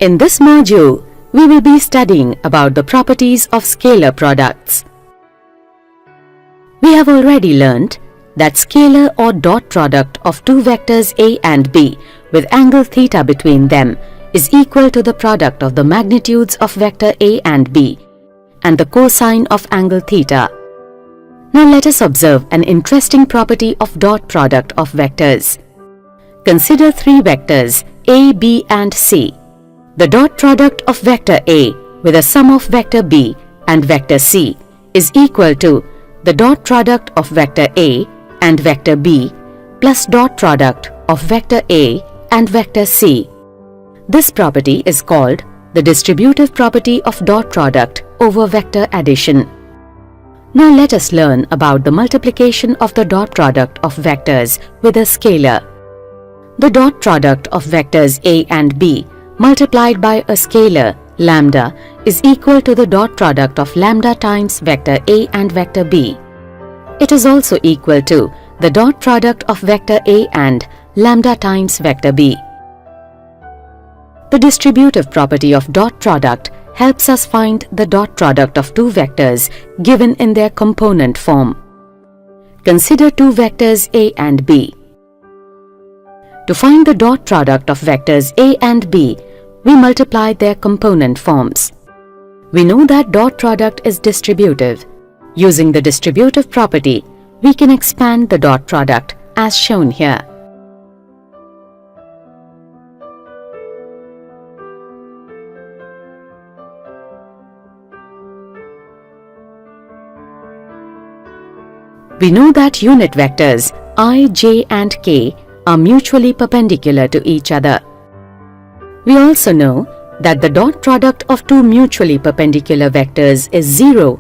In this module, we will be studying about the properties of scalar products. We have already learnt that scalar or dot product of two vectors A and B with angle theta between them is equal to the product of the magnitudes of vector A and B and the cosine of angle theta. Now let us observe an interesting property of dot product of vectors. Consider three vectors A, B and C. The dot product of vector A with a sum of vector B and vector C is equal to the dot product of vector A and vector B plus dot product of vector A and vector C. This property is called the distributive property of dot product over vector addition. Now let us learn about the multiplication of the dot product of vectors with a scalar. The dot product of vectors A and B multiplied by a scalar lambda is equal to the dot product of lambda times vector A and vector B. It is also equal to the dot product of vector A and lambda times vector B. The distributive property of dot product helps us find the dot product of two vectors given in their component form. Consider two vectors A and B. To find the dot product of vectors A and B, we multiply their component forms. We know that dot product is distributive. Using the distributive property, we can expand the dot product as shown here. We know that unit vectors I, j and k are mutually perpendicular to each other. We also know that the dot product of two mutually perpendicular vectors is 0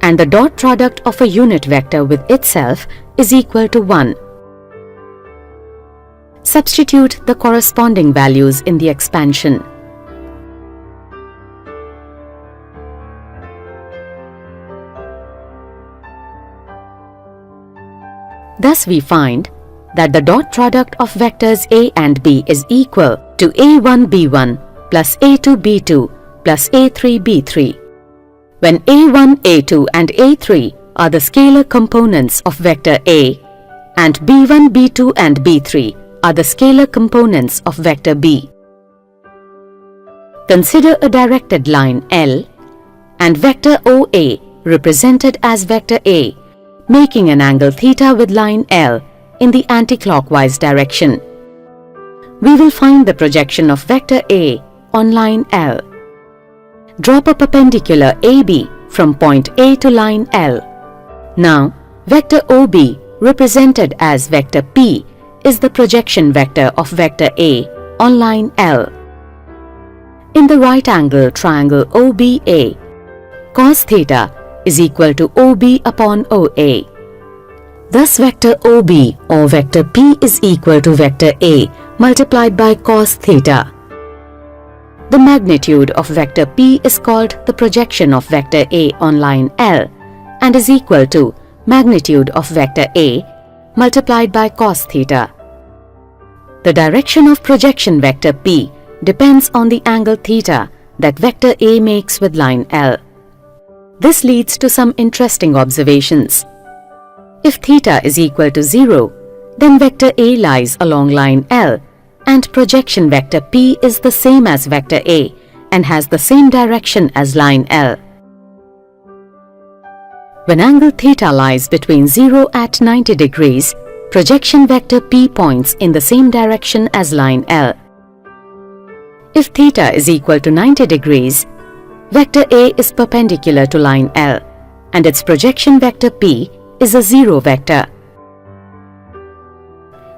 and the dot product of a unit vector with itself is equal to 1. Substitute the corresponding values in the expansion. Thus we find that the dot product of vectors A and B is equal to A1 B1 plus A2 B2 plus A3 B3. When A1, A2 and A3 are the scalar components of vector A and B1, B2 and B3 are the scalar components of vector B. Consider a directed line L and vector OA represented as vector A making an angle theta with line L in the anticlockwise direction. We will find the projection of vector A on line L. Drop a perpendicular AB from point A to line L. Now, vector OB represented as vector P is the projection vector of vector A on line L. In the right angle triangle OBA, cos theta is equal to OB upon OA. Thus vector OB or vector P is equal to vector A multiplied by cos theta. The magnitude of vector P is called the projection of vector A on line L and is equal to magnitude of vector A multiplied by cos theta. The direction of projection vector P depends on the angle theta that vector A makes with line L. This leads to some interesting observations. If theta is equal to 0, then vector A lies along line L and projection vector P is the same as vector A and has the same direction as line L. When angle theta lies between 0 at 90 degrees, projection vector P points in the same direction as line L. If theta is equal to 90 degrees, vector A is perpendicular to line L and its projection vector P is a 0 vector.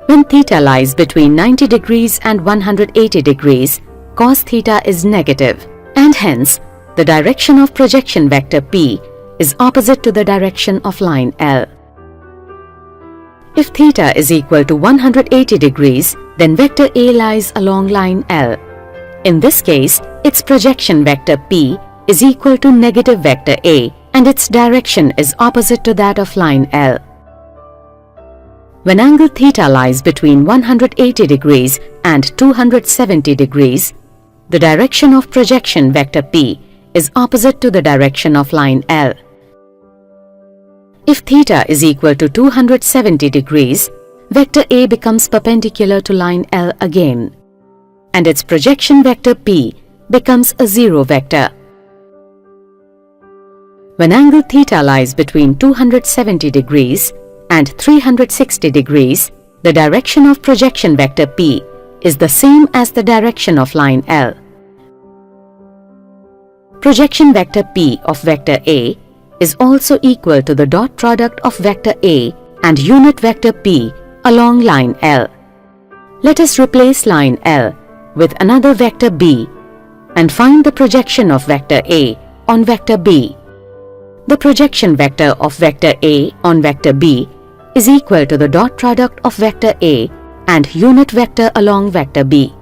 When theta lies between 90 degrees and 180 degrees, cos theta is negative and hence the direction of projection vector P is opposite to the direction of line L. If theta is equal to 180 degrees, then vector A lies along line L. In this case, its projection vector P is equal to negative vector A and its direction is opposite to that of line L. When angle theta lies between 180 degrees and 270 degrees, the direction of projection vector P is opposite to the direction of line L. If theta is equal to 270 degrees, vector A becomes perpendicular to line L again, and its projection vector P becomes a zero vector. When angle theta lies between 270 degrees and 360 degrees, the direction of projection vector P is the same as the direction of line L. Projection vector P of vector A is also equal to the dot product of vector A and unit vector P along line L. Let us replace line L with another vector B and find the projection of vector A on vector B. The projection vector of vector A on vector B is equal to the dot product of vector A and unit vector along vector B.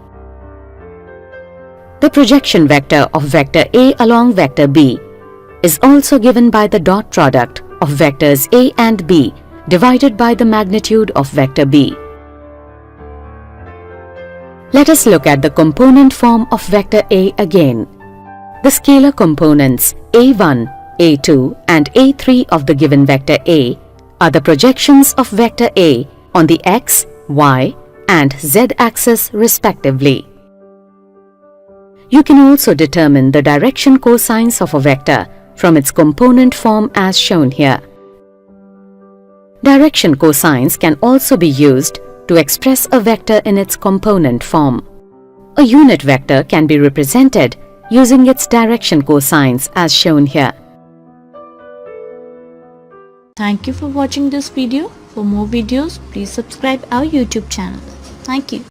The projection vector of vector A along vector B is also given by the dot product of vectors A and B divided by the magnitude of vector B. Let us look at the component form of vector A again. The scalar components A1, A2 and A3 of the given vector A are the projections of vector A on the x, y and z axis respectively. You can also determine the direction cosines of a vector from its component form as shown here. Direction cosines can also be used to express a vector in its component form. A unit vector can be represented using its direction cosines as shown here. Thank you for watching this video. For more videos, please subscribe our YouTube channel. Thank you.